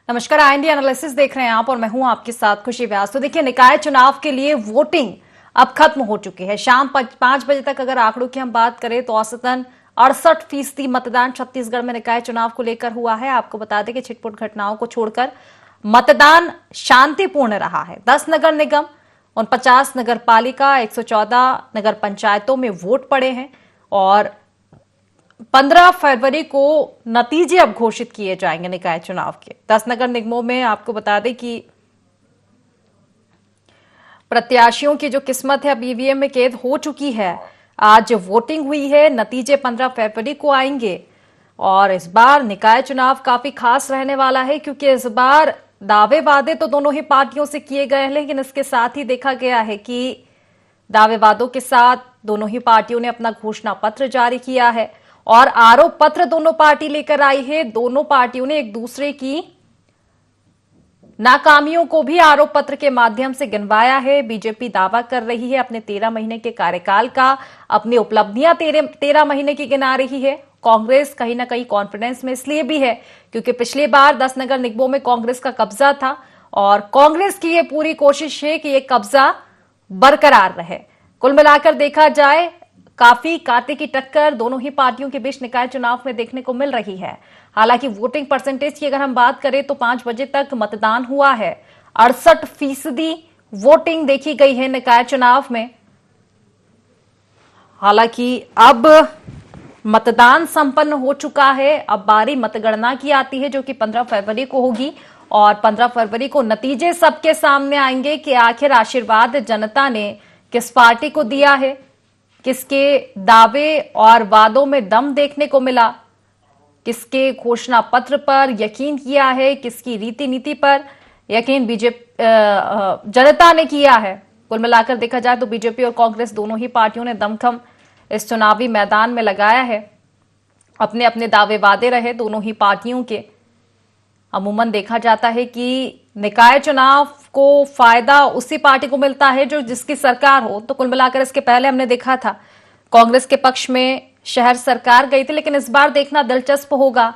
नमस्कार, IND analysis देख रहे हैं आप और मैं हूं आपके साथ खुशी व्यास। तो देखिए, निकाय चुनाव के लिए वोटिंग अब खत्म हो चुकी है। शाम 5 बजे तक अगर आंकड़ों की हम बात करें तो औसतन 68% मतदान छत्तीसगढ़ में निकाय चुनाव को लेकर हुआ है। आपको बता दें कि छिटपुट घटनाओं को छोड़कर मतदान शांतिपूर्ण रहा है। 10 नगर निगम, 49 नगर पालिका, 114 नगर पंचायतों में वोट पड़े हैं और 15 फरवरी को नतीजे अब घोषित किए जाएंगे निकाय चुनाव के। 10 नगर निगमों में आपको बता दें कि प्रत्याशियों की जो किस्मत है अब ईवीएम में कैद हो चुकी है। आज वोटिंग हुई है, नतीजे 15 फरवरी को आएंगे और इस बार निकाय चुनाव काफी खास रहने वाला है क्योंकि इस बार दावे वादे तो दोनों ही पार्टियों से किए गए हैं, लेकिन इसके साथ ही देखा गया है कि दावे वादों के साथ दोनों ही पार्टियों ने अपना घोषणा पत्र जारी किया है और आरोप पत्र दोनों पार्टी लेकर आई है। दोनों पार्टियों ने एक दूसरे की नाकामियों को भी आरोप पत्र के माध्यम से गिनवाया है। बीजेपी दावा कर रही है अपने 13 महीने के कार्यकाल का, अपनी उपलब्धियां 13 महीने की गिना रही है। कांग्रेस कहीं ना कहीं कॉन्फिडेंस में इसलिए भी है क्योंकि पिछली बार 10 नगर निगमों में कांग्रेस का कब्जा था और कांग्रेस की यह पूरी कोशिश है कि यह कब्जा बरकरार रहे। कुल मिलाकर देखा जाए काफी कांटे की टक्कर दोनों ही पार्टियों के बीच निकाय चुनाव में देखने को मिल रही है। हालांकि वोटिंग परसेंटेज की अगर हम बात करें तो 5 बजे तक मतदान हुआ है। 68% वोटिंग देखी गई है निकाय चुनाव में। हालांकि अब मतदान संपन्न हो चुका है। अब बारी मतगणना की आती है जो कि 15 फरवरी को होगी और 15 फरवरी को नतीजे सबके सामने आएंगे कि आखिर आशीर्वाद जनता ने किस पार्टी को दिया है, किसके दावे और वादों में दम देखने को मिला, किसके घोषणा पत्र पर यकीन किया है, किसकी रीति नीति पर यकीन बीजेपी जनता ने किया है। कुल मिलाकर देखा जाए तो बीजेपी और कांग्रेस दोनों ही पार्टियों ने दमखम इस चुनावी मैदान में लगाया है। अपने अपने दावे वादे रहे दोनों ही पार्टियों के। अमूमन देखा जाता है कि निकाय चुनाव को फायदा उसी पार्टी को मिलता है जो जिसकी सरकार हो। तो कुल मिलाकर इसके पहले हमने देखा था कांग्रेस के पक्ष में शहर सरकार गई थी, लेकिन इस बार देखना दिलचस्प होगा।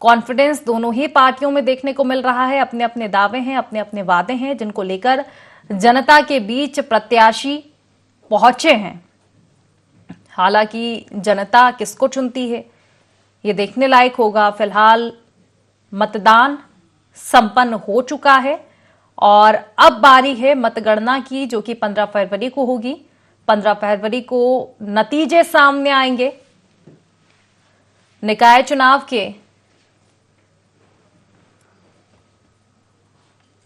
कॉन्फिडेंस दोनों ही पार्टियों में देखने को मिल रहा है। अपने अपने दावे हैं, अपने अपने वादे हैं जिनको लेकर जनता के बीच प्रत्याशी पहुंचे हैं। हालांकि जनता किसको चुनती है ये देखने लायक होगा। फिलहाल मतदान संपन्न हो चुका है और अब बारी है मतगणना की जो कि 15 फरवरी को होगी। 15 फरवरी को नतीजे सामने आएंगे निकाय चुनाव के।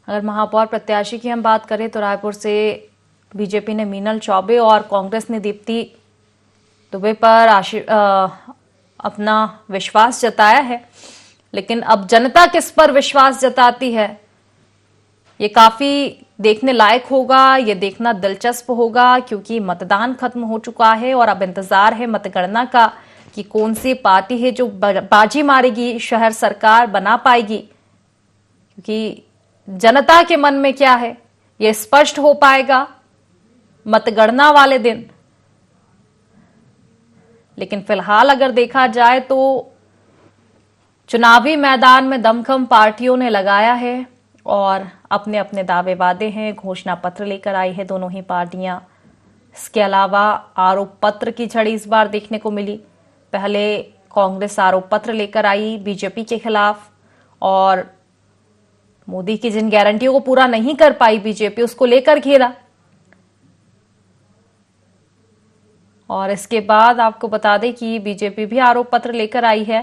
अगर महापौर प्रत्याशी की हम बात करें तो रायपुर से बीजेपी ने मीनल चौबे और कांग्रेस ने दीप्ति दुबे पर अपना विश्वास जताया है, लेकिन अब जनता किस पर विश्वास जताती है ये काफी देखने लायक होगा। ये देखना दिलचस्प होगा क्योंकि मतदान खत्म हो चुका है और अब इंतजार है मतगणना का कि कौन सी पार्टी है जो बाजी मारेगी, शहर सरकार बना पाएगी। क्योंकि जनता के मन में क्या है ये स्पष्ट हो पाएगा मतगणना वाले दिन। लेकिन फिलहाल अगर देखा जाए तो चुनावी मैदान में दमखम पार्टियों ने लगाया है और अपने अपने दावे वादे हैं। घोषणा पत्र लेकर आई है दोनों ही पार्टियां। इसके अलावा आरोप पत्र की झड़ी इस बार देखने को मिली। पहले कांग्रेस आरोप पत्र लेकर आई बीजेपी के खिलाफ और मोदी की जिन गारंटियों को पूरा नहीं कर पाई बीजेपी उसको लेकर घेरा। और इसके बाद आपको बता दें कि बीजेपी भी आरोप पत्र लेकर आई है।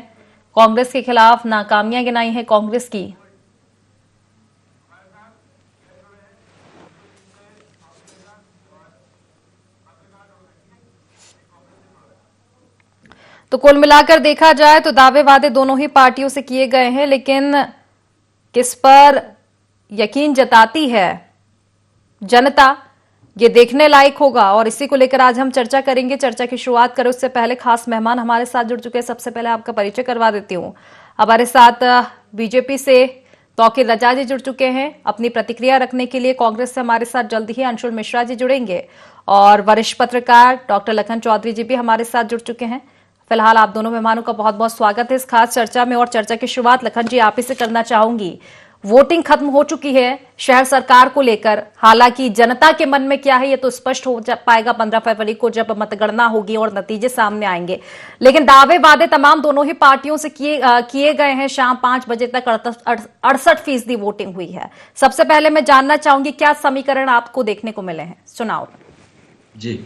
कांग्रेस के खिलाफ नाकामियां गिनाई है कांग्रेस की। तो कुल मिलाकर देखा जाए तो दावे वादे दोनों ही पार्टियों से किए गए हैं, लेकिन किस पर यकीन जताती है जनता ये देखने लायक होगा और इसी को लेकर आज हम चर्चा करेंगे। चर्चा की शुरुआत करें उससे पहले खास मेहमान हमारे साथ जुड़ चुके हैं। सबसे पहले आपका परिचय करवा देती हूँ। हमारे साथ बीजेपी से तौकीर रजा जी जुड़ चुके हैं अपनी प्रतिक्रिया रखने के लिए। कांग्रेस से हमारे साथ जल्द ही अंशुल मिश्रा जी जुड़ेंगे और वरिष्ठ पत्रकार डॉक्टर लखन चौधरी जी भी हमारे साथ जुड़ चुके हैं। फिलहाल आप दोनों मेहमानों का बहुत बहुत स्वागत है इस खास चर्चा में। और चर्चा की शुरुआत लखन जी आप ही से करना चाहूंगी। वोटिंग खत्म हो चुकी है शहर सरकार को लेकर, हालांकि जनता के मन में क्या है ये तो स्पष्ट हो पाएगा 15 फरवरी को जब मतगणना होगी और नतीजे सामने आएंगे। लेकिन दावे वादे तमाम दोनों ही पार्टियों से किए गए हैं। शाम 5 बजे तक 68% वोटिंग हुई है। सबसे पहले मैं जानना चाहूंगी क्या समीकरण आपको देखने को मिले हैं, सुनाओ जी।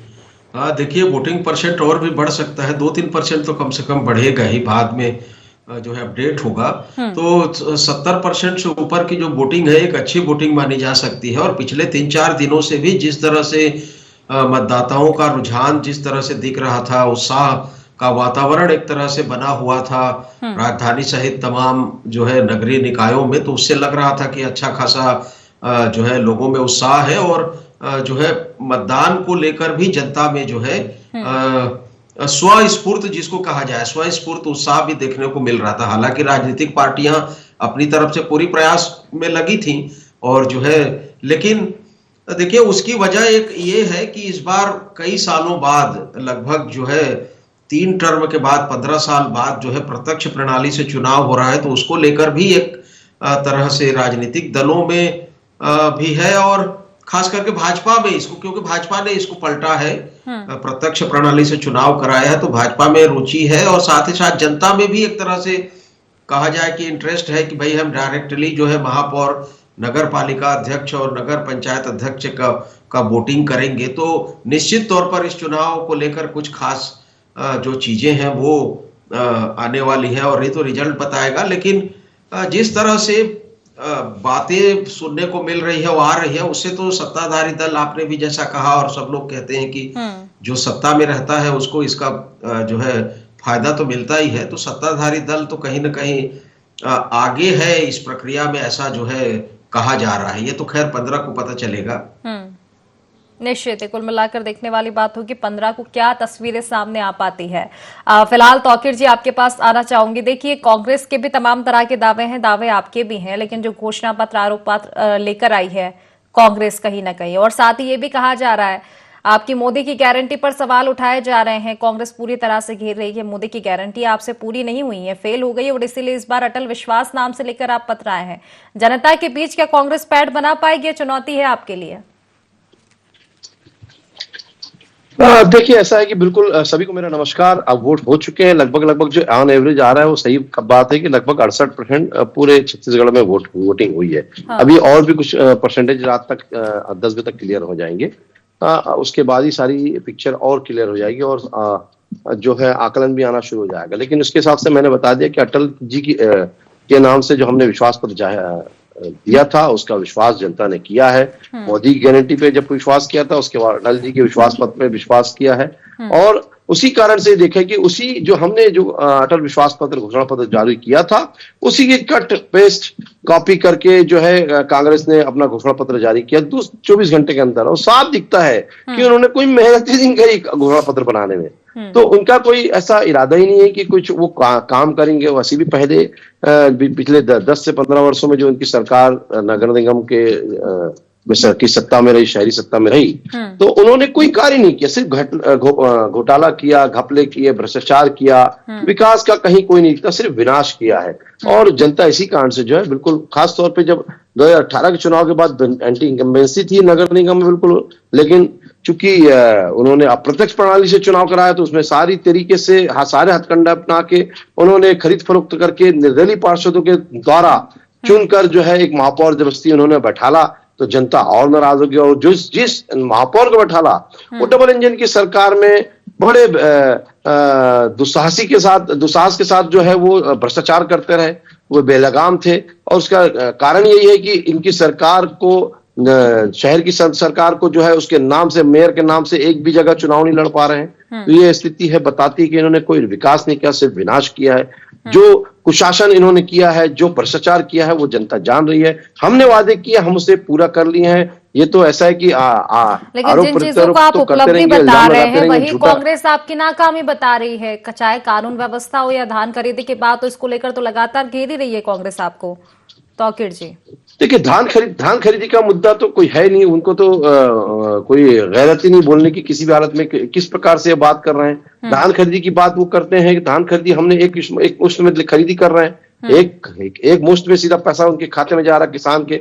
देखिए, वोटिंग परसेंट और भी बढ़ सकता है, 2-3% तो कम से कम बढ़ेगा ही। बाद में जो है अपडेट होगा तो 70% से ऊपर की जो वोटिंग है एक अच्छी वोटिंग मानी जा सकती है। और पिछले 3-4 दिनों से भी जिस तरह से मतदाताओं का रुझान जिस तरह से दिख रहा था, उत्साह का वातावरण एक तरह से बना हुआ था राजधानी सहित तमाम जो है नगरीय निकायों में, तो उससे लग रहा था कि अच्छा खासा जो है लोगों में उत्साह है और जो है मतदान को लेकर भी जनता में जो है स्वस्फूर्त जिसको कहा जाए, स्वस्फूर्त उत्साह भी देखने को मिल रहा था। हालांकि राजनीतिक पार्टियां अपनी तरफ से पूरी प्रयास में लगी थी और जो है, लेकिन देखिए उसकी वजह एक ये है कि इस बार कई सालों बाद, लगभग जो है 3 टर्म के बाद 15 साल बाद जो है प्रत्यक्ष प्रणाली से चुनाव हो रहा है, तो उसको लेकर भी एक तरह से राजनीतिक दलों में भी है और खास करके भाजपा में इसको, क्योंकि भाजपा ने इसको पलटा है, प्रत्यक्ष प्रणाली से चुनाव कराया है, तो भाजपा में रुचि है और साथ ही साथ जनता में भी एक तरह से कहा जाए कि इंटरेस्ट है कि भाई हम डायरेक्टली जो है महापौर, नगर पालिका अध्यक्ष और नगर पंचायत अध्यक्ष का वोटिंग करेंगे। तो निश्चित तौर पर इस चुनाव को लेकर कुछ खास जो चीजें हैं वो आने वाली है और ये तो रिजल्ट बताएगा। लेकिन जिस तरह से बातें सुनने को मिल रही है वो आ रही है, उससे तो सत्ताधारी दल, आपने भी जैसा कहा और सब लोग कहते हैं कि जो सत्ता में रहता है उसको इसका जो है फायदा तो मिलता ही है, तो सत्ताधारी दल तो कहीं ना कहीं आगे है इस प्रक्रिया में, ऐसा जो है कहा जा रहा है। ये तो खैर 15 को पता चलेगा। निश्चित है, कुल मिलाकर देखने वाली बात होगी 15 को क्या तस्वीरें सामने आ पाती है। फिलहाल तौकीर जी आपके पास आना चाहूंगी। देखिए कांग्रेस के भी तमाम तरह के दावे हैं, दावे आपके भी हैं, लेकिन जो घोषणा पत्र, आरोप पत्र लेकर आई है कांग्रेस कहीं ना कहीं, और साथ ही ये भी कहा जा रहा है आपकी मोदी की गारंटी पर सवाल उठाए जा रहे हैं। कांग्रेस पूरी तरह से घेर रही है, मोदी की गारंटी आपसे पूरी नहीं हुई है, फेल हो गई और इसीलिए इस बार अटल विश्वास नाम से लेकर आप पत्र आए हैं। जनता के बीच क्या कांग्रेस पैठ बना पाएगी? चुनौती है आपके लिए। देखिए ऐसा है कि बिल्कुल सभी को मेरा नमस्कार। अब वोट हो चुके हैं लगभग जो ऑन एवरेज आ रहा है वो सही बात है कि लगभग 68% पूरे छत्तीसगढ़ में वोटिंग हुई है। हाँ। अभी और भी कुछ परसेंटेज रात तक 10 बजे तक क्लियर हो जाएंगे, उसके बाद ही सारी पिक्चर और क्लियर हो जाएगी और जो है आकलन भी आना शुरू हो जाएगा। लेकिन उसके हिसाब से मैंने बता दिया कि अटल जी के नाम से जो हमने विश्वास पत्र दिया था उसका विश्वास जनता ने किया है। मोदी की गारंटी पे जब विश्वास किया था उसके बाद अटल जी के विश्वास पत्र पे विश्वास किया है और उसी कारण से देखें कि उसी जो हमने जो अटल विश्वास पत्र घोषणा पत्र जारी किया था उसी की कट पेस्ट कॉपी करके जो है कांग्रेस ने अपना घोषणा पत्र जारी किया 24 घंटे के अंदर। और साफ दिखता है कि उन्होंने कोई मेहनत ही नहीं करी घोषणा पत्र बनाने में, तो उनका कोई ऐसा इरादा ही नहीं है कि कुछ वो काम करेंगे। वैसे भी पहले पिछले 10 से 15 वर्षों में जो उनकी सरकार नगर निगम के की सत्ता में रही, शहरी सत्ता में रही, तो उन्होंने कोई कार्य नहीं किया, सिर्फ घोटाला किया, घपले किए, भ्रष्टाचार किया, विकास का कहीं कोई नहीं किया, सिर्फ विनाश किया है। और जनता इसी कारण से जो है बिल्कुल, खास तौर पे जब 2018 के चुनाव के बाद एंटी इनकम्बेंसी थी नगर निगम में बिल्कुल, लेकिन चूंकि उन्होंने अप्रत्यक्ष प्रणाली से चुनाव कराया तो उसमें सारी तरीके से सारे हथकंडे अपना के उन्होंने खरीद फरोख्त करके निर्दलीय पार्षदों के द्वारा चुनकर जो है एक महापौर जबरदस्ती उन्होंने बैठाला, तो जनता और नाराज हो गई। और जिस महापौर को बैठाला वो डबल इंजन की सरकार में बड़े दुस्साहस के साथ जो है वो भ्रष्टाचार करते रहे, वो बेलगाम थे। और उसका कारण यही है कि इनकी सरकार को, शहर की सरकार को जो है उसके नाम से, मेयर के नाम से एक भी जगह चुनाव नहीं लड़ पा रहे हैं। तो ये स्थिति है, बताती है कि इन्होंने कोई विकास नहीं किया, सिर्फ विनाश किया है। जो कुशासन इन्होंने किया है, जो भ्रष्टाचार किया है वो जनता जान रही है। हमने वादे किए, हम उसे पूरा कर लिए हैं। ये तो ऐसा है कि लेकिन आरोप जिन चीजों को आप तो करते उपलब्धि रहेंगे, बता इल्जाम रहे लगाते हैं रहेंगे, वही झूठा। कांग्रेस आपकी नाकामी बता रही है, चाहे कानून व्यवस्था हो या धान खरीदी की बात, तो इसको लेकर तो लगातार घेर ही रही है कांग्रेस आपको। तौकीर जी, देखिए, धान खरीदी का मुद्दा तो कोई है नहीं, उनको तो कोई गैरत ही नहीं बोलने की किसी भी हालत में किस प्रकार से बात कर रहे हैं। धान खरीदी की बात वो करते हैं कि धान खरीदी हमने एक मुश्त में खरीदी कर रहे हैं, एक मुश्त में सीधा पैसा उनके खाते में जा रहा है किसान के।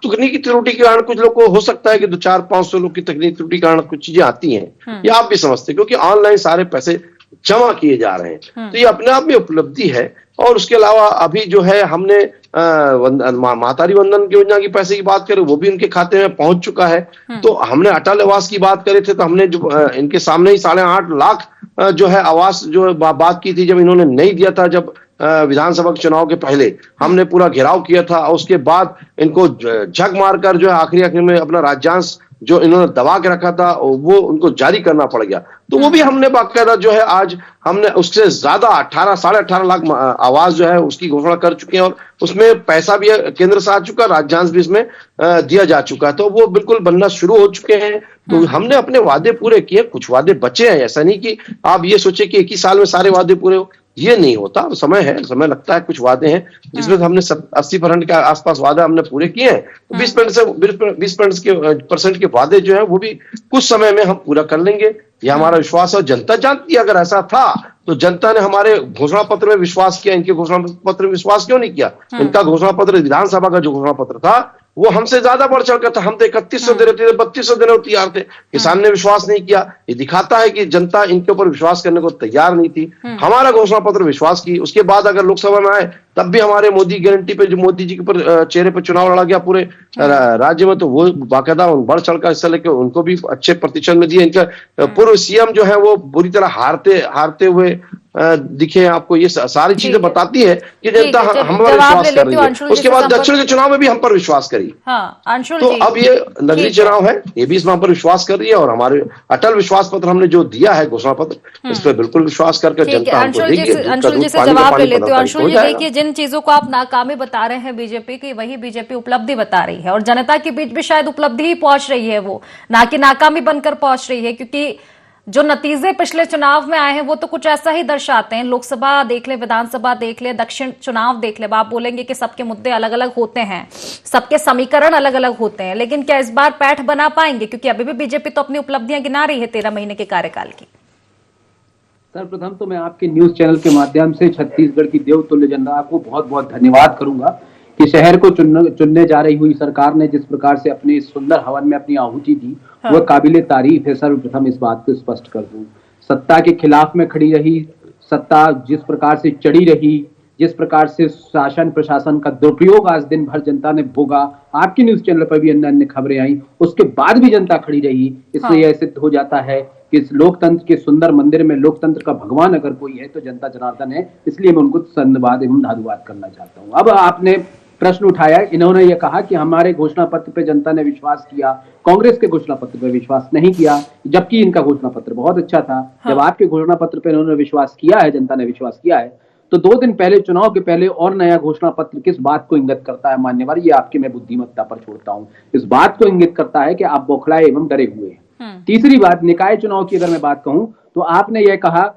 तकनीकी त्रुटि के कारण कुछ लोग को हो सकता है कि 200-400-500 लोग की तकनीकी त्रुटि के कारण कुछ चीजें आती हैं, ये आप भी समझते हैं, क्योंकि ऑनलाइन सारे पैसे जमा किए जा रहे हैं, तो ये अपने आप में उपलब्धि है। और उसके अलावा अभी जो है हमने मातारी वंदन योजना की पैसे की बात करें, वो भी उनके खाते में पहुंच चुका है। तो हमने अटल आवास की बात करे थे, तो हमने जो इनके सामने ही 8.5 लाख जो है आवास जो बात की थी, जब इन्होंने नहीं दिया था, जब विधानसभा चुनाव के पहले हमने पूरा घेराव किया था, और उसके बाद इनको झक मारकर जो है आखिरी में अपना राज्यांश जो इन्होंने दबा के रखा था वो उनको जारी करना पड़ गया। तो वो भी हमने बाकायदा जो है आज हमने उससे ज्यादा 18-18.5 लाख आवास जो है उसकी घोषणा कर चुके हैं, और उसमें पैसा भी केंद्र से आ चुका, राज्यांश भी इसमें दिया जा चुका है, तो वो बिल्कुल बनना शुरू हो चुके हैं। तो हमने अपने वादे पूरे किए, कुछ वादे बचे हैं, ऐसा नहीं कि आप ये सोचे कि एक ही साल में सारे वादे पूरे हो, ये नहीं होता, समय है, समय लगता है। कुछ वादे हैं जिसमें हमने 80% के आसपास वादा हमने पूरे किए हैं, तो 20% के वादे जो है वो भी कुछ समय में हम पूरा कर लेंगे, ये हमारा विश्वास है। जनता जानती है, अगर ऐसा था तो जनता ने हमारे घोषणा पत्र में विश्वास किया, इनके घोषणा पत्र में विश्वास क्यों नहीं किया? इनका घोषणा पत्र, विधानसभा का जो घोषणा पत्र था वो हमसे ज्यादा बढ़ चढ़ कर था, हम तो 3100 दे रहे थे, 3200 देने को तैयार थे, किसान ने विश्वास नहीं किया। ये दिखाता है कि जनता इनके ऊपर विश्वास करने को तैयार नहीं थी। हमारा घोषणा पत्र विश्वास की, उसके बाद अगर लोकसभा में आए तब भी हमारे मोदी गारंटी पे, जो मोदी जी के ऊपर चेहरे पर चुनाव लड़ा गया पूरे राज्य में, तो वो बाकायदा बढ़ चढ़कर हिस्सा लेके उनको भी अच्छे प्रतिशत में दिए। इनका पूर्व सीएम जो है वो बुरी तरह हारते हुए दिखे। आपको ये सारी चीजें बताती है कि जनता हम पर विश्वास कर रही है। उसके बाद दक्षिण के चुनाव में भी हम पर विश्वास करी। तो अब ये नगरीय चुनाव है, ये भी इस पर विश्वास कर रही है, और हमारे अटल विश्वास पत्र हमने जो दिया है घोषणा पत्र, इस पर बिल्कुल विश्वास करके जनता हमको देगी। अंशुल जी से जवाब ले लेते हो। अंशुल जी, देखिए, जिन चीजों को आप नाकामी बता रहे हैं बीजेपी की, वही बीजेपी उपलब्धि बता रही है, और जनता के बीच भी शायद उपलब्धि ही पहुंच रही है, वो ना कि नाकामी बनकर पहुंच रही है, क्योंकि जो नतीजे पिछले चुनाव में आए हैं वो तो कुछ ऐसा ही दर्शाते हैं। लोकसभा देख ले, विधानसभा देख ले, दक्षिण चुनाव देख ले, आप बोलेंगे कि सबके मुद्दे अलग अलग होते हैं, सबके समीकरण अलग अलग होते हैं, लेकिन क्या इस बार पैठ बना पाएंगे? क्योंकि अभी भी बीजेपी तो अपनी उपलब्धियां गिना रही है 13 महीने के कार्यकाल की। सर्वप्रथम तो मैं आपके न्यूज चैनल के माध्यम से छत्तीसगढ़ की देवतुल्य जनता को बहुत बहुत धन्यवाद करूंगा कि शहर को चुनने जा रही हुई सरकार ने जिस प्रकार से अपने सुंदर हवन में अपनी आहुति दी, वह काबिले तारीफ है। सर्वप्रथम इस बात को स्पष्ट कर दूं, सत्ता के खिलाफ में खड़ी रही, सत्ता जिस प्रकार से चढ़ी रही, जिस प्रकार से शासन प्रशासन का दुरुपयोग आज दिन भर जनता ने भोगा, आपके न्यूज चैनल पर भी अन्य अन्य खबरें आई, उसके बाद भी जनता खड़ी रही। इसलिए यह सिद्ध हो जाता है कि इस लोकतंत्र के सुंदर मंदिर में लोकतंत्र का भगवान अगर कोई है तो जनता जनार्दन है। इसलिए मैं उनको धन्यवाद एवं साधुवाद करना चाहता हूँ। अब आपने प्रश्न उठाया, इन्होंने ये कहा कि हमारे घोषणा पत्र पे जनता ने विश्वास किया, कांग्रेस के घोषणा पत्र पे विश्वास नहीं किया, जबकि इनका घोषणा पत्र बहुत अच्छा था। जब आपके घोषणा पत्र पे इन्होंने विश्वास किया है, जनता ने विश्वास किया है, तो 2 दिन पहले चुनाव के पहले और नया घोषणा पत्र किस बात को इंगित करता है मान्यवर? ये आपके मैं बुद्धिमत्ता पर छोड़ता हूँ। इस बात को इंगित करता है कि आप बौखलाए एवं डरे हुए हैं। तीसरी बात, निकाय चुनाव की अगर मैं बात कहूं तो आपने यह कहा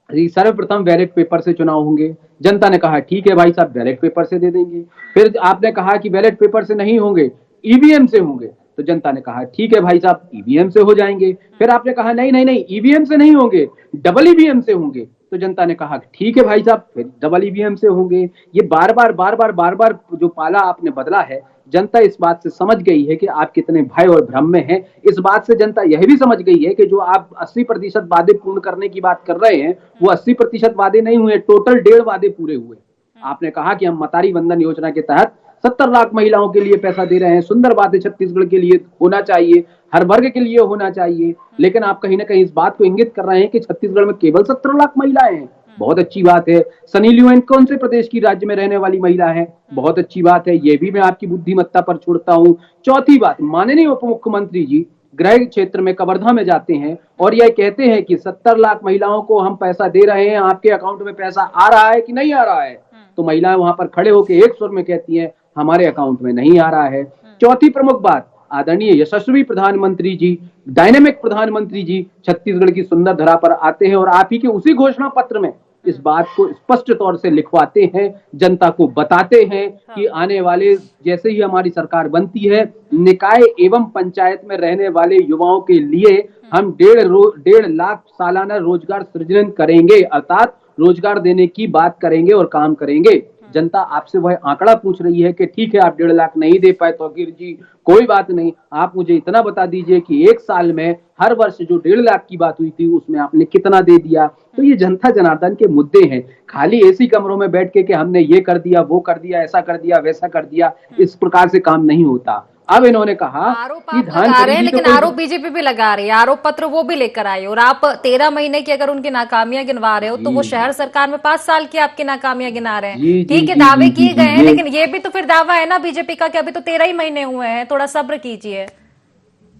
सर्वप्रथम बैलेट पेपर से चुनाव होंगे। जनता ने कहा ठीक है भाई साहब, बैलेट पेपर से दे देंगे। फिर आपने कहा कि बैलेट पेपर से नहीं होंगे, ईवीएम से होंगे, तो जनता ने कहा ठीक है भाई साहब, ईवीएम से हो जाएंगे। फिर आपने कहा नहीं नहीं नहीं, ईवीएम से नहीं होंगे, डबल ईवीएम से होंगे, तो जनता ने कहा ठीक है भाई साहब, फिर डबल ईवीएम से होंगे। ये बार बार जो पाला आपने बदला है, जनता इस बात से समझ गई है कि आप कितने भय और भ्रम में हैं। इस बात से जनता यह भी समझ गई है कि जो आप 80% वादे पूर्ण करने की बात कर रहे हैं, वो 80% वादे नहीं हुए, टोटल 1.5 वादे पूरे हुए। आपने कहा कि हम मतारी वंदन योजना के तहत 70 लाख महिलाओं के लिए पैसा दे रहे हैं। सुंदर बात है, छत्तीसगढ़ के लिए होना चाहिए, हर वर्ग के लिए होना चाहिए, लेकिन आप कहीं ना कहीं इस बात को इंगित कर रहे हैं कि छत्तीसगढ़ में केवल 17 लाख महिलाएं हैं। बहुत अच्छी बात है। सनी लियोन कौन से प्रदेश की राज्य में रहने वाली महिला है? बहुत अच्छी बात है, ये भी मैं आपकी बुद्धिमत्ता पर छोड़ता हूँ। चौथी बात, माननीय उप मुख्यमंत्री जी गृह क्षेत्र में कवर्धा में जाते हैं और यह कहते हैं कि 70 लाख महिलाओं को हम पैसा दे रहे हैं, आपके अकाउंट में पैसा आ रहा है कि नहीं आ रहा है? तो महिलाएं वहां पर खड़े होकर एक सुर में कहती हैं हमारे अकाउंट में नहीं आ रहा है। चौथी प्रमुख बात, आदरणीय यशस्वी प्रधानमंत्री जी, डायनेमिक प्रधानमंत्री जी छत्तीसगढ़ की सुंदर धरा पर आते हैं और आप ही के उसी घोषणा पत्र में इस बात को स्पष्ट तौर से लिखवाते हैं, जनता को बताते हैं कि आने वाले जैसे ही हमारी सरकार बनती है, निकाय एवं पंचायत में रहने वाले युवाओं के लिए हम 1.5 लाख सालाना रोजगार सृजन करेंगे, अर्थात रोजगार देने की बात करेंगे और काम करेंगे। जनता आपसे वह आंकड़ा पूछ रही है कि ठीक है आप 1.5 लाख नहीं दे पाए तौकीर जी, कोई बात नहीं, आप मुझे इतना बता दीजिए कि एक साल में हर वर्ष जो 1.5 लाख की बात हुई थी उसमें आपने कितना दे दिया। तो ये जनता जनार्दन के मुद्दे हैं। खाली एसी कमरों में बैठ के कि हमने ये कर दिया, वो कर दिया, ऐसा कर दिया, वैसा कर दिया, इस प्रकार से काम नहीं होता। अब इन्होंने कहा आरोप कि आप लगा रहे हैं, लेकिन आरोप बीजेपी भी लगा रही है, आरोप पत्र वो भी लेकर आए और आप 13 महीने की अगर उनकी नाकामियां गिनवा रहे हो तो वो शहर सरकार में 5 साल की आपकी नाकामियां गिना रहे हैं। ठीक है, दावे किए गए हैं, लेकिन ये भी तो फिर दावा है ना बीजेपी का कि अभी तो 13 ही महीने हुए हैं, थोड़ा सब्र कीजिए।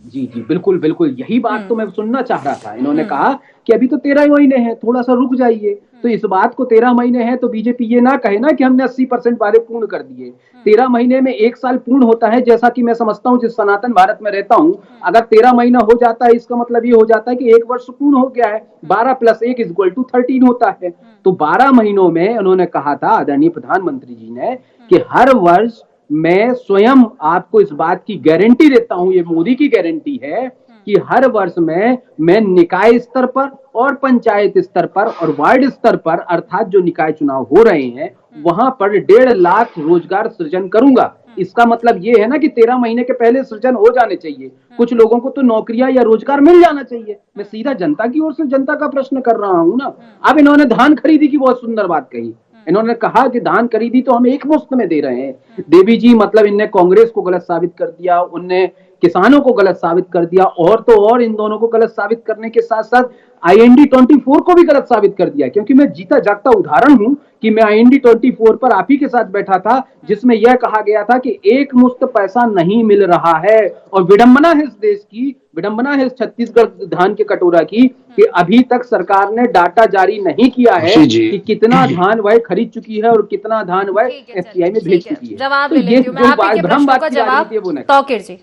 जी जी बिल्कुल बिल्कुल, यही बात तो मैं सुनना चाह रहा था। इन्होंने कहा कि अभी तो 13 महीने हैं, थोड़ा सा रुक जाइए। तो इस बात को 13 महीने हैं तो बीजेपी ये ना कहे ना कि हमने 80% वादे पूर्ण कर दिए। 13 महीने में एक साल पूर्ण होता है, जैसा कि मैं समझता हूं, जिस सनातन भारत में रहता हूं, अगर 13 महीना हो जाता है इसका मतलब ये हो जाता है कि एक वर्ष पूर्ण हो गया है। 12 + 1 = 13 होता है। तो 12 महीनों में उन्होंने कहा था आदरणीय प्रधानमंत्री जी ने कि हर वर्ष मैं स्वयं आपको इस बात की गारंटी देता हूं, ये मोदी की गारंटी है कि हर वर्ष में मैं निकाय स्तर पर और पंचायत स्तर पर और वार्ड स्तर पर, अर्थात जो निकाय चुनाव हो रहे हैं वहां पर 1.5 लाख रोजगार सृजन करूंगा। इसका मतलब ये है ना कि 13 महीने के पहले सृजन हो जाने चाहिए। कुछ लोगों को तो नौकरियां या रोजगार मिल जाना चाहिए। मैं सीधा जनता की ओर से जनता का प्रश्न कर रहा हूं ना। अब इन्होंने धान खरीदी की बहुत सुंदर बात कही। इन्होंने कहा कि धान खरीदी तो हम एक मुश्त में दे रहे हैं। देवी जी, मतलब इनने कांग्रेस को गलत साबित कर दिया, उनने किसानों को गलत साबित कर दिया, और तो और इन दोनों को गलत साबित करने के साथ साथ IND-24 को भी गलत साबित कर दिया। क्योंकि मैं जीता जागता उदाहरण हूं कि मैं IND-24 पर आप ही के साथ बैठा था, जिसमें यह कहा गया था कि एक मुश्त पैसा नहीं मिल रहा है। और विडंबना है इस देश की, विडंबना है इस छत्तीसगढ़ धान के कटोरा की, कि अभी तक सरकार ने डाटा जारी नहीं किया है कि कितना धान वह खरीद चुकी है और कितना धान वह FCI में भेज चुकी है। जवाब ले लेती हूं मैं आपके प्रश्नों का जवाब, तौकीर जी।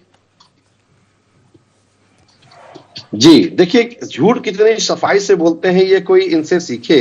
जी देखिए, झूठ कितनी सफाई से बोलते हैं ये कोई इनसे सीखे,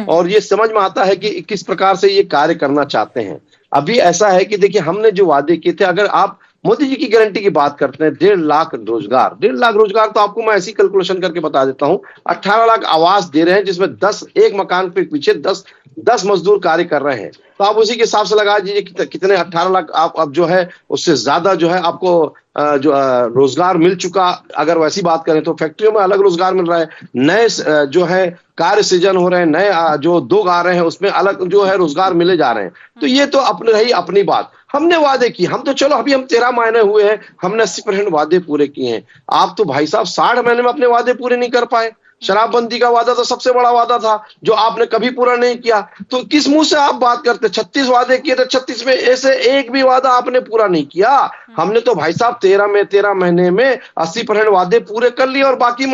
और ये समझ में आता है कि किस प्रकार से ये कार्य करना चाहते हैं। अभी ऐसा है कि देखिए, हमने जो वादे किए थे, अगर आप मोदी जी की गारंटी की बात करते हैं, 1.5 लाख रोजगार, 1.5 लाख रोजगार तो आपको मैं ऐसी कैलकुलेशन करके बता देता हूं, 18 लाख आवास दे रहे हैं, जिसमें 10 एक मकान पे पीछे 10 मजदूर कार्य कर रहे हैं। तो आप उसी के हिसाब से लगा दीजिए कितने 18 लाख आप अब जो है उससे ज्यादा जो है आपको जो रोजगार मिल चुका। अगर वैसी बात करें तो फैक्ट्रियों में अलग रोजगार मिल रहा है, नए जो है कार्य सृजन हो रहे हैं, नए जो उद्योग आ रहे हैं उसमें अलग जो है रोजगार मिले जा रहे हैं। तो ये तो अपनी बात। हमने वादे किए, हम तो चलो अभी हम 13 महीने हुए हैं, हमने 80% वादे पूरे किए हैं। आप तो भाई साहब 60 महीने में अपने वादे पूरे नहीं कर पाए। शराबबंदी का वादा तो सबसे बड़ा वादा था जो आपने कभी पूरा नहीं किया। तो किस मुंह से आप बात करते? 36 वादे किए थे, 36 में ऐसे एक भी वादा आपने पूरा नहीं किया। हमने तो भाई साहब 13 महीने में 80% वादे पूरे कर लिए, और बाकी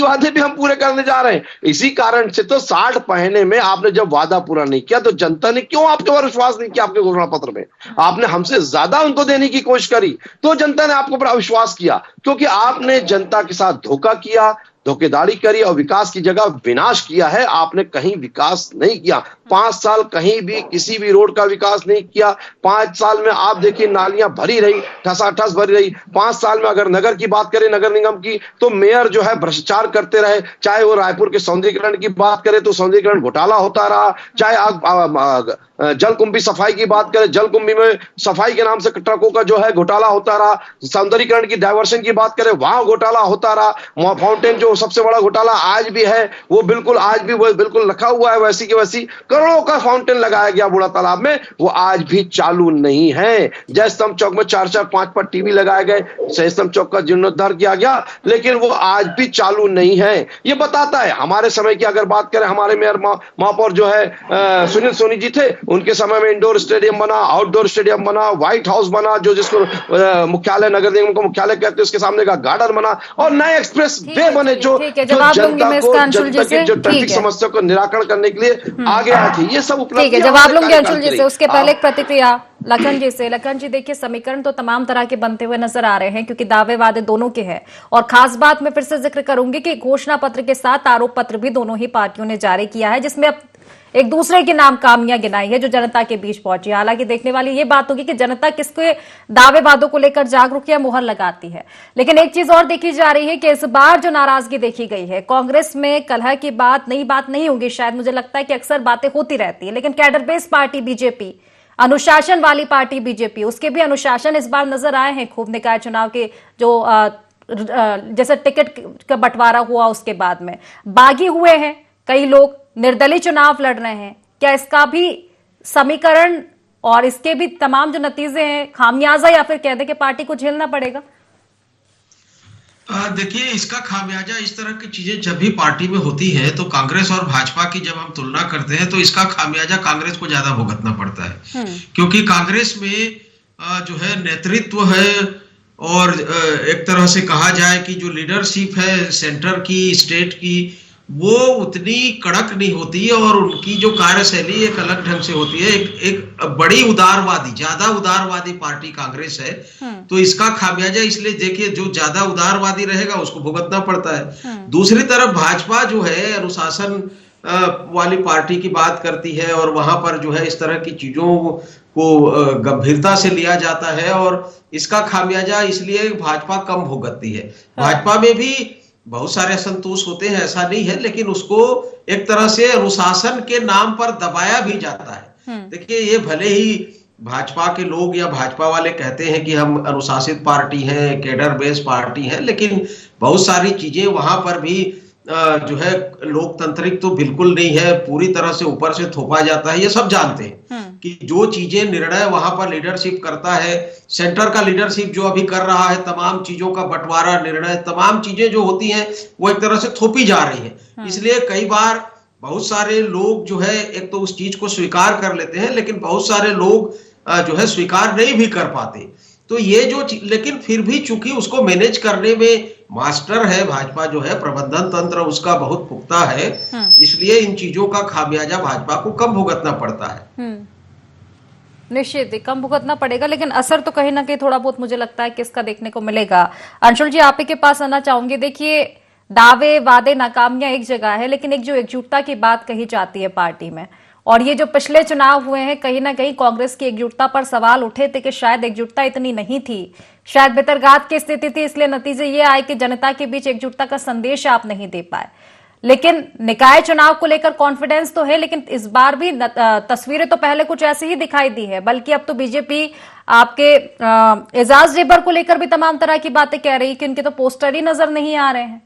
वादे भी हम पूरे करने जा रहे हैं। इसी कारण से तो 60 महीने में आपने जब वादा पूरा नहीं किया तो जनता ने क्यों आपके ऊपर विश्वास नहीं किया? आपके घोषणा पत्र में आपने हमसे ज्यादा उनको देने की कोशिश करी तो जनता ने आपको बड़ा विश्वास किया, क्योंकि आपने जनता के साथ धोखा किया, धोखेधाड़ी करी और विकास की जगह विनाश किया है। आपने कहीं विकास नहीं किया। 5 साल कहीं भी किसी भी रोड का विकास नहीं किया। 5 साल में आप देखिए नालियां भरी रही, ठसाठस भरी रही। 5 साल में अगर नगर की बात करें, नगर निगम की, तो मेयर जो है भ्रष्टाचार करते रहे। चाहे वो रायपुर के सौंदर्यीकरण की बात करें तो सौंदर्यीकरण घोटाला होता रहा, चाहे जलकुंभी सफाई की बात करें, जलकुंभी में सफाई के नाम से ट्रकों का जो है घोटाला होता रहा, सौंदर्यीकरण की डायवर्शन की बात करें वहां घोटाला होता रहा। फाउंटेन जो सबसे बड़ा घोटाला आज भी है वो बिल्कुल रखा हुआ है वैसी की वैसी। करोड़ों का फाउंटेन लगाया गया बूढ़ा तालाब में, वो आज भी चालू नहीं है। जयस्तंभ चौक में 4-4, 5-5 टीवी लगाए गए, जयस्तंभ चौक का जीर्णोद्धार किया गया, लेकिन वो आज भी चालू नहीं है। ये बताता है हमारे समय की अगर बात करें, हमारे मेयर महापौर जो है सुनील सोनी जी थे, उनके समय में इंडोर स्टेडियम बना, आउटडोर स्टेडियम बना, व्हाइट हाउस बना, जो जिसको मुख्यालय नगर निगम को मुख्यालय कहते हैं, उसके सामने का गार्डन बना, और नए एक्सप्रेस वे बने जो ठीक है, जवाब दूंगी मैं इसका अंशुल जी से। जो ठीक ट्रैफिक है, समस्या को निराकरण करने के लिए आगे आए थे, ये सब उपलब्धि ठीक है, जवाब लूंगी अंशुल जी से। उसके पहले एक प्रतिक्रिया लखन जी से। लखन जी, देखिए समीकरण तो तमाम तरह के बनते हुए नजर आ रहे हैं क्योंकि दावे वादे दोनों के हैं। और खास बात मैं फिर से जिक्र करूंगी कि घोषणा पत्र के साथ आरोप पत्र भी दोनों ही पार्टियों ने जारी किया है, जिसमें अब एक दूसरे के नाम कामियां गिनाई है जो जनता के बीच पहुंची। हालांकि देखने वाली ये बात होगी कि जनता किसके दावे वादों को लेकर जागरूक या मुहर लगाती है। लेकिन एक चीज और देखी जा रही है कि इस बार जो नाराजगी देखी गई है कांग्रेस में, कलह की बात नई बात नहीं होगी शायद, मुझे लगता है कि अक्सर बातें होती रहती है, लेकिन कैडर बेस्ड पार्टी बीजेपी, अनुशासन वाली पार्टी बीजेपी, उसके भी अनुशासन इस बार नजर आए हैं खूब। निकाय चुनाव के जो जैसे टिकट का बंटवारा हुआ उसके बाद में बागी हुए हैं कई लोग, निर्दलीय चुनाव लड़ रहे हैं। क्या इसका भी समीकरण और इसके भी तमाम जो नतीजे हैं खामियाजा, या फिर कह दे कि पार्टी को झेलना पड़ेगा? देखिए, इसका खामियाजा इस तरह की चीजें जब भी पार्टी में होती है तो कांग्रेस और भाजपा की जब हम तुलना करते हैं तो इसका खामियाजा कांग्रेस को ज्यादा भुगतना पड़ता है। क्योंकि कांग्रेस में जो है नेतृत्व है, और एक तरह से कहा जाए कि जो लीडरशिप है सेंटर की, स्टेट की, वो उतनी कड़क नहीं होती, और उनकी जो कार्यशैली एक अलग ढंग से होती है। एक बड़ी उदारवादी, ज्यादा उदारवादी पार्टी कांग्रेस है। तो इसका खामियाजा इसलिए देखिए, जो ज्यादा उदारवादी रहेगा उसको भुगतना पड़ता है। दूसरी तरफ भाजपा जो है अनुशासन वाली पार्टी की बात करती है, और वहां पर जो है इस तरह की चीजों को गंभीरता से लिया जाता है, और इसका खामियाजा इसलिए भाजपा कम भुगतती है। भाजपा में भी बहुत सारे असंतोष होते हैं, ऐसा नहीं है, लेकिन उसको एक तरह से अनुशासन के नाम पर दबाया भी जाता है। देखिए, ये भले ही भाजपा के लोग या भाजपा वाले कहते हैं कि हम अनुशासित पार्टी हैं, कैडर बेस्ड पार्टी है, लेकिन बहुत सारी चीजें वहां पर भी जो है लोकतांत्रिक तो बिल्कुल नहीं है, पूरी तरह से ऊपर से थोपा जाता है। ये सब जानते हैं कि जो चीजें निर्णय वहां पर लीडरशिप करता है, सेंटर का लीडरशिप जो अभी कर रहा है, तमाम चीजों का बंटवारा, निर्णय, तमाम चीजें जो होती हैं वो एक तरह से थोपी जा रही है। इसलिए कई बार बहुत सारे लोग जो है एक तो उस चीज को स्वीकार कर लेते हैं, लेकिन बहुत सारे लोग जो है स्वीकार नहीं भी कर पाते। तो ये जो, लेकिन फिर भी चूंकि उसको मैनेज करने में मास्टर है भाजपा, जो है प्रबंधन तंत्र उसका बहुत पुख्ता है, इसलिए इन चीजों का खामियाजा भाजपा को कम भुगतना पड़ता है। निश्चित ही कम भुगतना पड़ेगा, लेकिन असर तो कहीं ना कहीं थोड़ा बहुत मुझे लगता है कि इसका देखने को मिलेगा। अंशुल जी, आप ही के पास आना चाहूंगी। देखिए, दावे वादे नाकामियां एक जगह है, लेकिन एक जो एकजुटता की बात कही जाती है पार्टी में, और ये जो पिछले चुनाव हुए हैं कहीं ना कहीं कांग्रेस की एकजुटता पर सवाल उठे थे कि शायद एकजुटता इतनी नहीं थी, शायद बेतरगात की स्थिति थी, इसलिए नतीजे ये आए कि जनता के बीच एकजुटता का संदेश आप नहीं दे पाए। लेकिन निकाय चुनाव को लेकर कॉन्फिडेंस तो है, लेकिन इस बार भी तस्वीरें तो पहले कुछ ऐसी ही दिखाई दी है, बल्कि अब तो बीजेपी आपके एजाज जेबर को लेकर भी तमाम तरह की बातें कह रही है कि उनके तो पोस्टर ही नजर नहीं आ रहे हैं।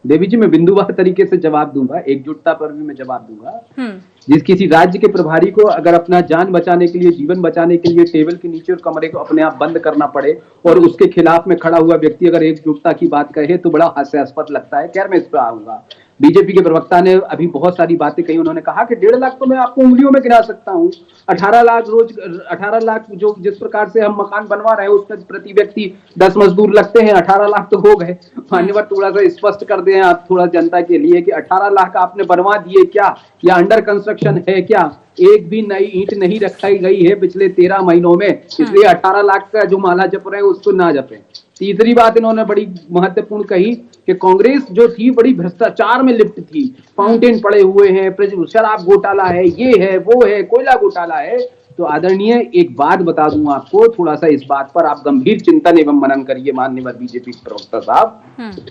देवी जी, मैं बिंदुवार तरीके से जवाब दूंगा, एकजुटता पर भी मैं जवाब दूंगा। जिस किसी राज्य के प्रभारी को अगर अपना जान बचाने के लिए, जीवन बचाने के लिए टेबल के नीचे और कमरे को अपने आप बंद करना पड़े, और उसके खिलाफ में खड़ा हुआ व्यक्ति अगर एकजुटता की बात कहे तो बड़ा हास्यास्पद लगता है। खैर, मैं इस पर आऊंगा। बीजेपी के प्रवक्ता ने अभी बहुत सारी बातें कही। उन्होंने कहा कि 1.5 लाख तो मैं आपको उंगलियों में गिना सकता हूँ। 18 लाख जो जिस प्रकार से हम मकान बनवा रहे हैं उसमें प्रति व्यक्ति 10 मजदूर लगते हैं, 18 लाख तो हो गए। मान्यवर, थोड़ा सा स्पष्ट कर दें आप थोड़ा जनता के लिए कि 18 लाख आपने बनवा दिए क्या, या अंडर कंस्ट्रक्शन है क्या? एक भी नई ईंट नहीं रखाई गई है पिछले 13 महीनों में, इसलिए 18 लाख का जो माला जप रहे हैं उसको ना जपें। तीसरी बात इन्होंने बड़ी महत्वपूर्ण कही कि कांग्रेस जो थी बड़ी भ्रष्टाचार में लिप्त थी, फाउंटेन पड़े हुए हैं, शराब घोटाला है, ये है, वो है, कोयला घोटाला है। तो आदरणीय, एक बात बता दूं आपको, थोड़ा सा इस बात पर आप गंभीर चिंतन एवं मनन करिए। माननीय बीजेपी प्रवक्ता साहब,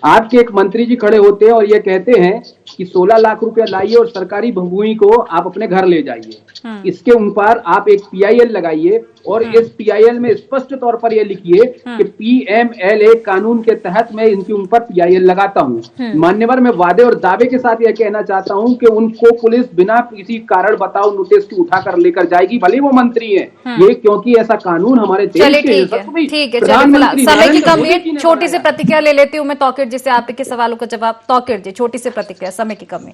आपके एक मंत्री जी खड़े होते हैं और ये कहते हैं कि 16 लाख रुपया लाइए और सरकारी भूमि को आप अपने घर ले जाइए। इसके ऊपर आप एक PIL लगाइए और इस PIL में स्पष्ट तौर पर यह लिखिए कि PMLA कानून के तहत मैं इनके ऊपर PIL लगाता हूँ। मान्यवर, मैं वादे और दावे के साथ यह कहना चाहता हूँ कि उनको पुलिस बिना किसी कारण बताओ नोटिस की उठाकर लेकर जाएगी, भले वो मंत्री है ये, क्योंकि ऐसा कानून हमारे देश के ठीक है। समय की कमी है, छोटी सी प्रतिक्रिया ले लेती हूँ मैं तौकीर जी से, आपके सवालों का जवाब। तौकीर जी, छोटी सी प्रतिक्रिया, समय की कमी।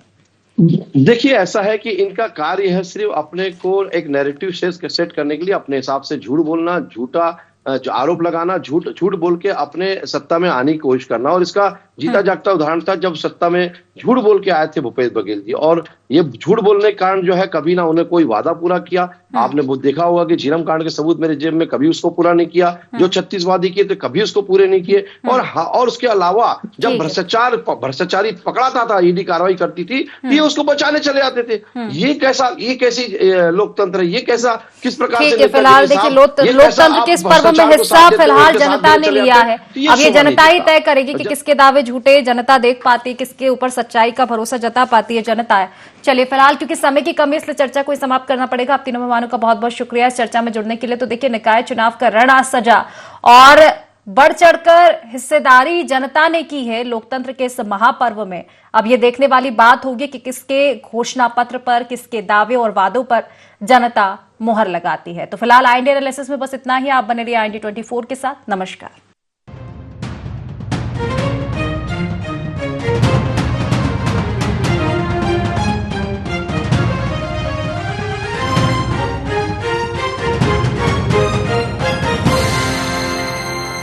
देखिए, ऐसा है कि इनका कार्य है सिर्फ अपने को एक नैरेटिव सेट करने के लिए अपने हिसाब से झूठ बोलना, झूठा जो आरोप लगाना, झूठ बोल के अपने सत्ता में आने की कोशिश करना। और इसका जीता जागता उदाहरण था जब सत्ता में झूठ बोल के आए थे भूपेश बघेल जी, और ये झूठ बोलने के कारण जो है कभी ना उन्हें कोई वादा पूरा किया। आपने वो देखा होगा कि झीरम कांड के सबूत मेरे जेब में, कभी उसको पूरा नहीं किया। जो 36 वादे किए थे कभी उसको पूरे नहीं किए। और उसके अलावा जब भ्रष्टाचारी पकड़ाता था, ईडी कार्रवाई करती थी, ये उसको बचाने चले जाते थे। ये कैसी लोकतंत्र है? ये कैसा, किस प्रकार से? फिलहाल देखिए लोकतंत्र के इस पर्व में हिस्सा फिलहाल जनता ने लिया है। अब ये जनता ही तय करेगी कि किसके दावे झूठे, जनता देख पाती है, किसके ऊपर सच्चाई का भरोसा जता पाती है जनता है। चलिए फिलहाल क्योंकि समय की कमी इसलिए चर्चा को समाप्त करना पड़ेगा। आप तीनों मेहमानों का बहुत बहुत शुक्रिया इस चर्चा में जुड़ने के लिए। तो देखिए निकाय चुनाव का रण आज सजा और बढ़ चढ़कर हिस्सेदारी जनता ने की है लोकतंत्र के इस महापर्व में। अब ये देखने वाली बात होगी कि किसके घोषणा पत्र पर, किसके दावे और वादों पर जनता मुहर लगाती है। तो फिलहाल IND एनालिसिस में बस इतना ही। आप बने रहिए IND 24 के साथ। नमस्कार।